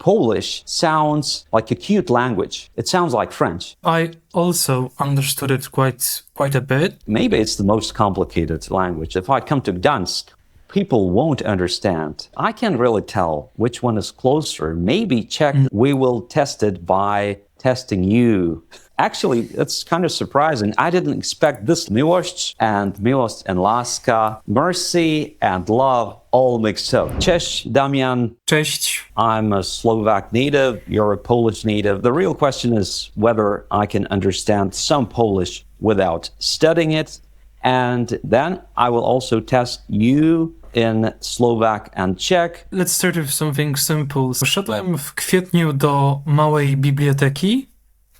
Polish sounds like a cute language. It sounds like French. I also understood it quite a bit. Maybe it's the most complicated language. If I come to Gdansk, people won't understand. I can't really tell which one is closer. Maybe Czech, we will test it by testing you. Actually, it's kind of surprising. I didn't expect this. Miłość and láska, mercy and love, all mixed up. Cześć, Damian. Cześć. I'm a Slovak native. You're a Polish native. The real question is whether I can understand some Polish without studying it. And then I will also test you in Slovak and Czech. Let's start with something simple. Poszedłem w kwietniu do małej biblioteki,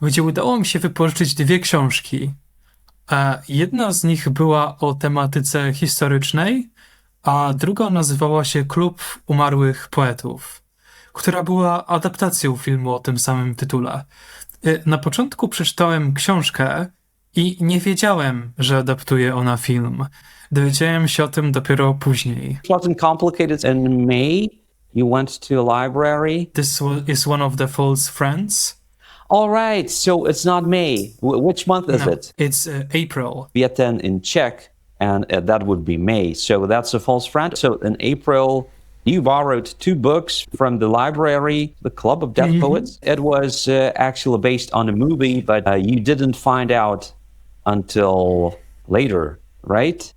gdzie udało mi się wypożyczyć 2 książki. Jedna z nich była o tematyce historycznej, a druga nazywała się Klub Umarłych Poetów, która była adaptacją filmu o tym samym tytule. Na początku przeczytałem książkę i nie wiedziałem, że adaptuje ona film. Dowiedziałem się o tym dopiero później. It wasn't complicated. In May, you went to a library. This is one of the false friends. All right, so it's not May. Which month is it? It's April. Květen in Czech, and that would be May. So that's a false friend. So in April, you borrowed 2 books from the library, the Club of Deaf Poets. It was actually based on a movie, but you didn't find out until later, right?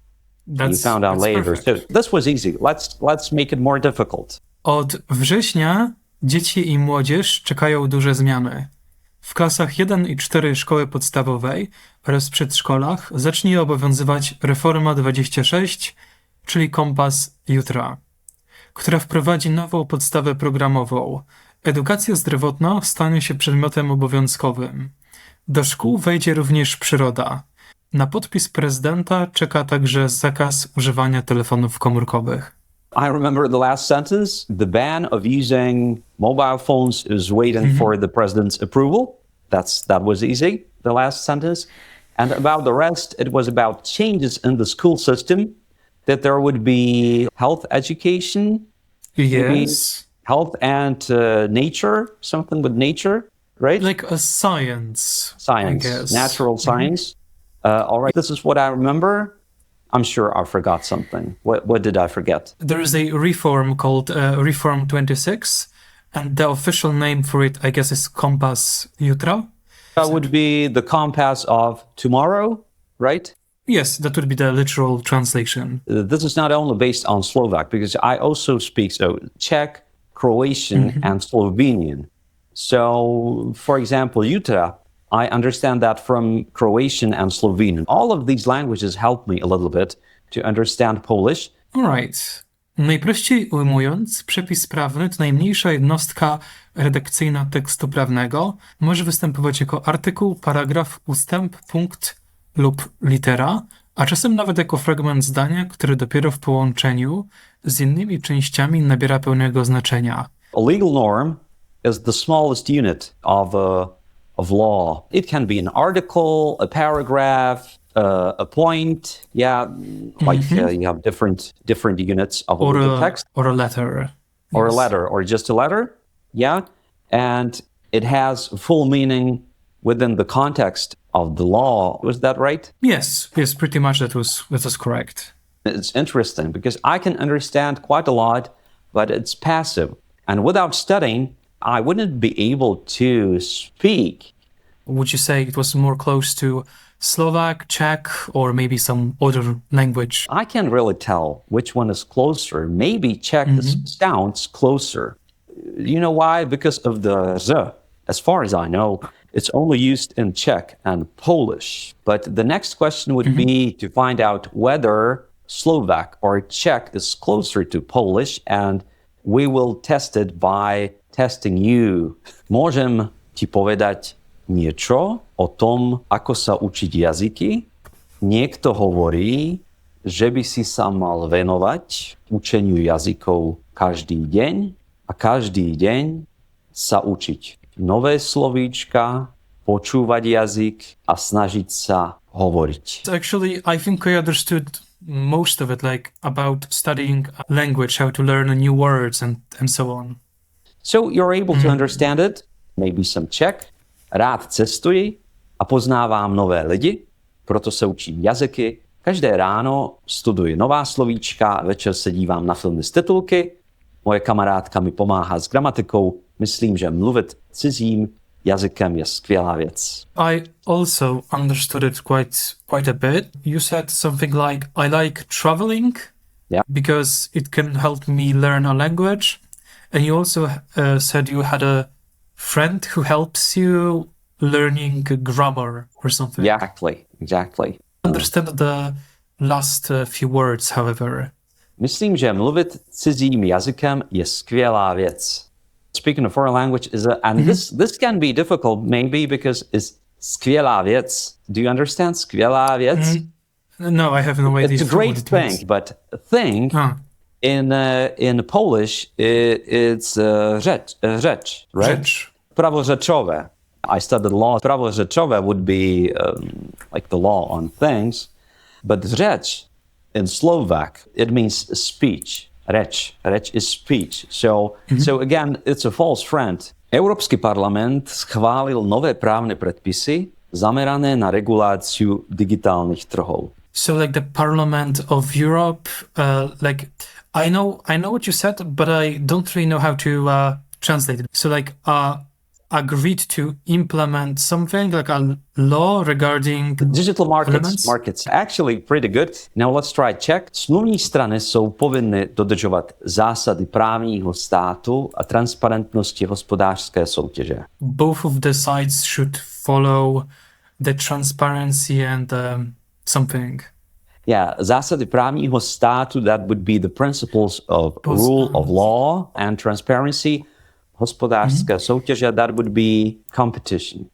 You found out later. Perfect. So this was easy. Let's make it more difficult. Od września dzieci i młodzież czekają duże zmiany. W klasach 1 i 4 szkoły podstawowej oraz przedszkolach zacznie obowiązywać Reforma 26, czyli kompas jutra, która wprowadzi nową podstawę programową. Edukacja zdrowotna stanie się przedmiotem obowiązkowym. Do szkół wejdzie również przyroda. Na podpis prezydenta czeka także zakaz używania telefonów komórkowych. I remember the last sentence. The ban of using mobile phones is waiting for the president's approval. That was easy, the last sentence. And about the rest, it was about changes in the school system, that there would be health education. Yes. Health and nature, something with nature, right? Like a science. Science, I guess. natural science. All right, this is what I remember. I'm sure I forgot something. What did I forget? There is a reform called Reform 26, and the official name for it, I guess, is Kompas Jutra. That would be the compass of tomorrow, right? Yes, that would be the literal translation. This is not only based on Slovak, because I also speak Czech, Croatian, and Slovenian. So, for example, Jutra, I understand that from Croatian and Slovenian. All of these languages help me a little bit to understand Polish. Alright. Najprościej ujmując, przepis prawny to najmniejsza jednostka redakcyjna tekstu prawnego. Może występować jako artykuł, paragraf, ustęp, punkt lub litera, a czasem nawet jako fragment zdania, który dopiero w połączeniu z innymi częściami nabiera pełnego znaczenia. A legal norm is the smallest unit of law. It can be an article, a paragraph, a point. Yeah, like you have different units of a legal text. Or a letter. Or a letter, or just a letter. Yeah, and it has full meaning within the context of the law. Was that right? Yes, pretty much that was correct. It's interesting because I can understand quite a lot, but it's passive. And without studying, I wouldn't be able to speak. Would you say it was more close to Slovak, Czech, or maybe some other language? I can't really tell which one is closer. Maybe Czech sounds closer. You know why? Because of the z. As far as I know, it's only used in Czech and Polish. But the next question would be to find out whether Slovak or Czech is closer to Polish, and we will test it by testing you. Môžem ti povedať niečo o tom, ako sa učiť jazyky? Niekto hovorí, že by si sa mal venovať učeniu jazykov každý deň a každý deň sa učiť nové slovíčka, počúvať jazyk a snažiť sa hovoriť. Actually, I think I understood most of it, like about studying a language, how to learn new words and so on. So you're able to understand it, maybe some Czech. Rád cestuji a poznávám nové lidi, proto se učím jazyky. Každé ráno studuji nová slovíčka, večer se dívám na filmy z titulky. Moje kamarádka mi pomáhá s gramatikou. Myslím, že mluvit cizím jazykem je skvělá věc. I also understood it quite a bit. You said something like, I like traveling because it can help me learn a language. And you also said you had a friend who helps you learning grammar or something. Yeah, exactly. Understand the last few words, however. Myslím, že mluvit cizím jazykem je skvělá věc. Speaking a foreign language this can be difficult maybe because it's skvělá věc. Do you understand skvělá věc? No, I have no idea. It's a great thing, means. But thing in Polish it's rzecz, right? Rzecz. Prawo rzeczowe. I studied law. Prawo rzeczowe would be like the law on things, but rzecz in Slovak it means speech. Reč is speech. So again, it's a false friend. Európsky parlament schválil nové právne predpisy zamerané na reguláciu digitálnych trhov. So like the Parliament of Europe, I know what you said, but I don't really know how to translate it. So agreed to implement something like a law regarding digital markets. Actually pretty good. Now let's try Czech. Smluvní strany jsou povinny dodržovat zásady právního státu a transparentnosti hospodářské soutěže. Both of the sides should follow the transparency and something. Yeah, zásady právního státu, that would be the principles of rule of law and transparency. Hospodářské soutěže, that would be competition,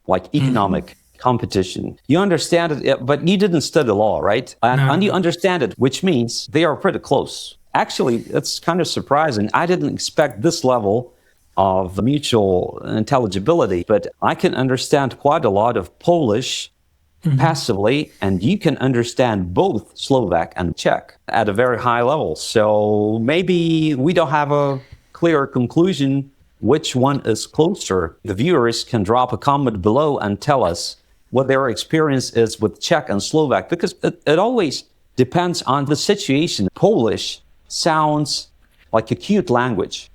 like economic competition. You understand it, but you didn't study law, right? And you understand it, which means they are pretty close. Actually, it's kind of surprising. I didn't expect this level of mutual intelligibility, but I can understand quite a lot of Polish passively, and you can understand both Slovak and Czech at a very high level. So maybe we don't have a clear conclusion which one is closer. The viewers can drop a comment below and tell us what their experience is with Czech and Slovak, because it always depends on the situation. Polish sounds like a cute language.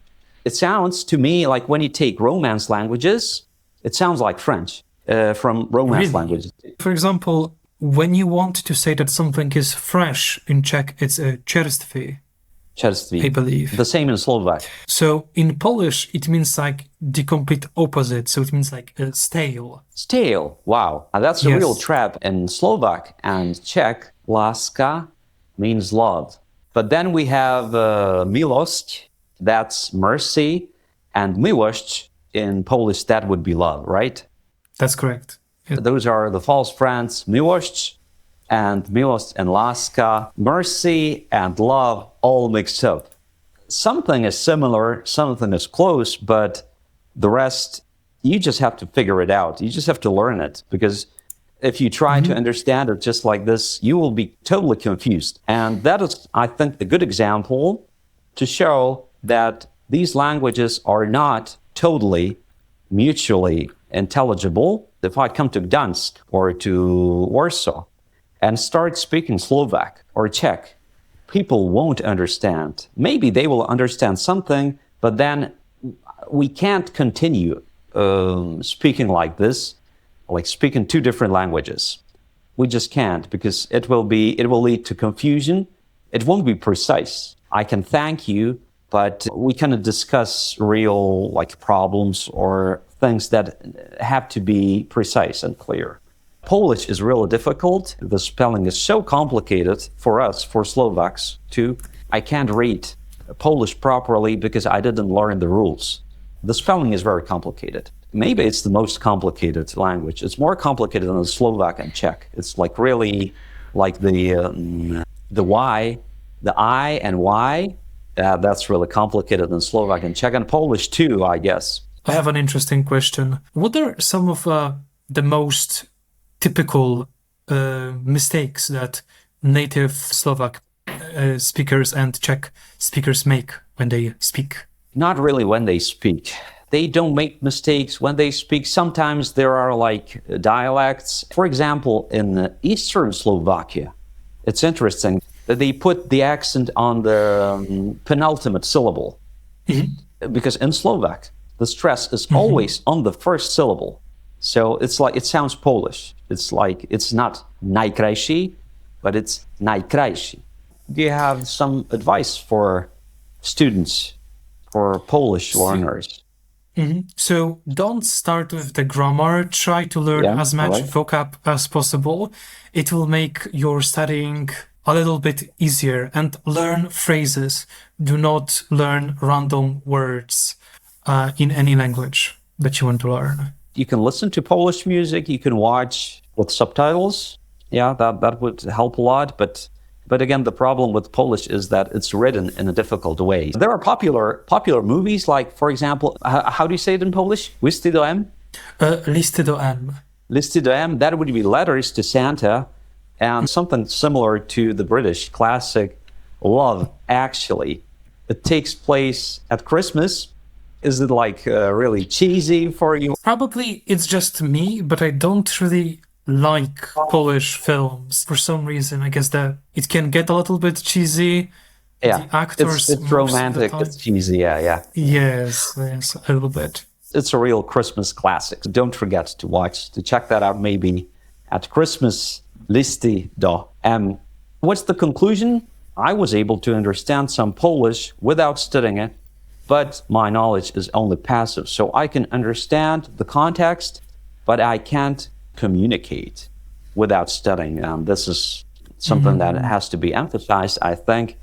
It sounds to me like when you take Romance languages, it sounds like French from Romance languages. For example, when you want to say that something is fresh in Czech, it's a čerstvý. I believe. The same in Slovak. So in Polish, it means like the complete opposite. So it means like stale. Stale. Wow. And that's a real trap. In Slovak and Czech, láska means love. But then we have milost, that's mercy, and miłość in Polish, that would be love, right? That's correct. Yeah. Those are the false friends, miłość and láska, mercy and love all mixed up. Something is similar, something is close, but the rest, you just have to figure it out. You just have to learn it, because if you try to understand it just like this, you will be totally confused. And that is, I think, a good example to show that these languages are not totally mutually intelligible. If I come to Gdansk or to Warsaw and start speaking Slovak or Czech, people won't understand. Maybe they will understand something, but then we can't continue speaking like this, like speaking two different languages. We just can't, because it will lead to confusion. It won't be precise. I can thank you, but we cannot discuss real problems or things that have to be precise and clear. Polish is really difficult. The spelling is so complicated for us, for Slovaks too. I can't read Polish properly because I didn't learn the rules. The spelling is very complicated. Maybe it's the most complicated language. It's more complicated than the Slovak and Czech. It's really like the Y, the I and Y. That's really complicated than Slovak and Czech, and Polish too, I guess. I have an interesting question. What are some of the most typical mistakes that native Slovak speakers and Czech speakers make when they speak? Not really when they speak. They don't make mistakes when they speak. Sometimes there are like dialects. For example, in Eastern Slovakia, it's interesting that they put the accent on the penultimate syllable. Because in Slovak, the stress is always on the first syllable. So it's like, it sounds Polish. It's like, it's not najkrajší, but it's najkrajší. Do you have some advice for students, for Polish learners? So don't start with the grammar. Try to learn as much vocab as possible. It will make your studying a little bit easier, and learn phrases. Do not learn random words in any language that you want to learn. You can listen to Polish music. You can watch with subtitles. Yeah, that would help a lot. But again, the problem with Polish is that it's written in a difficult way. There are popular movies, like, for example, how do you say it in Polish? Listy do M? Listy do M. Listy do M, that would be letters to Santa, and something similar to the British classic Love, Actually. It takes place at Christmas. Is it like really cheesy for you? Probably it's just me, but I don't really like Polish films for some reason. I guess that it can get a little bit cheesy. Yeah, the actors, it's romantic, it's cheesy, yeah. Yes, a little bit. It's a real Christmas classic. Don't forget to check that out maybe at Christmas. Listy do M. What's the conclusion? I was able to understand some Polish without studying it, but my knowledge is only passive. So I can understand the context, but I can't communicate without studying. This is something that has to be emphasized, I think.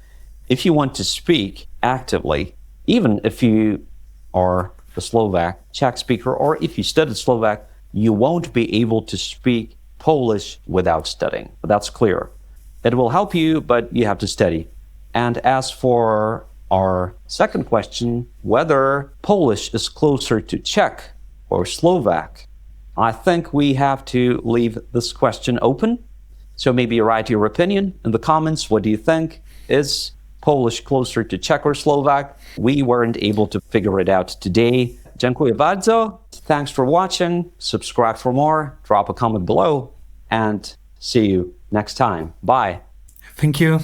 If you want to speak actively, even if you are a Slovak, Czech speaker, or if you studied Slovak, you won't be able to speak Polish without studying. That's clear. It will help you, but you have to study. And as for our second question, whether Polish is closer to Czech or Slovak, I think we have to leave this question open. So maybe write your opinion in the comments. What do you think? Is Polish closer to Czech or Slovak? We weren't able to figure it out today. Dziękuję bardzo. Thanks for watching. Subscribe for more. Drop a comment below. And see you next time. Bye. Thank you.